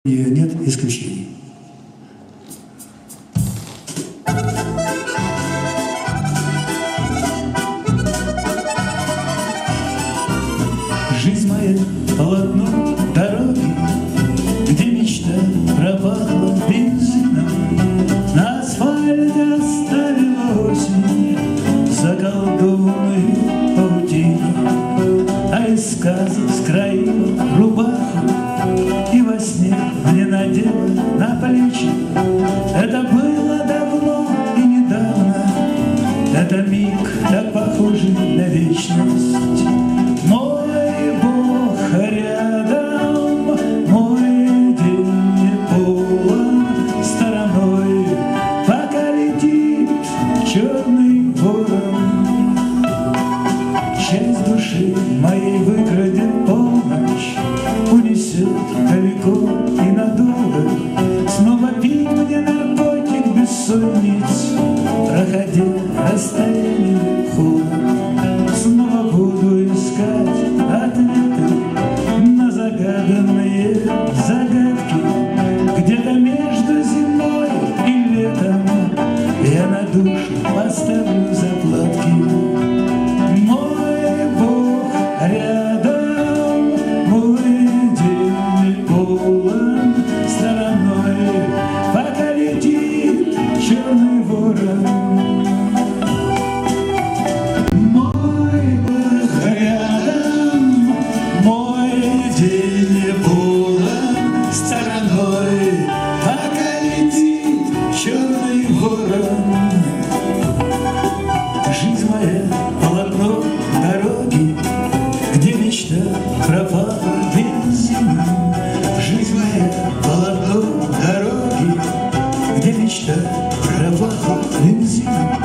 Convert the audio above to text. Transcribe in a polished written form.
Нет исключений. Жизнь моя — полотно дороги, где мечта пропахла бензином. На асфальте оставила осень заколдованную паутину, а из сказок скроила рубаху и во сне мне надела на плечи. Это было давно и недавно, это миг так похожий на вечность. Мой Бог рядом, мой день не полон стороной, пока летит черный ворон. Часть души моей выкрадет полночь, унесет далеко и надолго. Снова пить мне наркотик бессонниц, проходя расстояние холод. Снова буду искать ответы на загаданные загадки. Где-то между зимой и летом я на душу поставлю заплатки. Мой Бог рядом, мой день не полон стороной, пока летит черный ворон. Мой Бог рядом, мой день не полон стороной, пока летит черный ворон. Жизнь моя — полотно дороги, где мечта пропала бензином. Жизнь моя — полотно дороги, где мечта пропала бензином.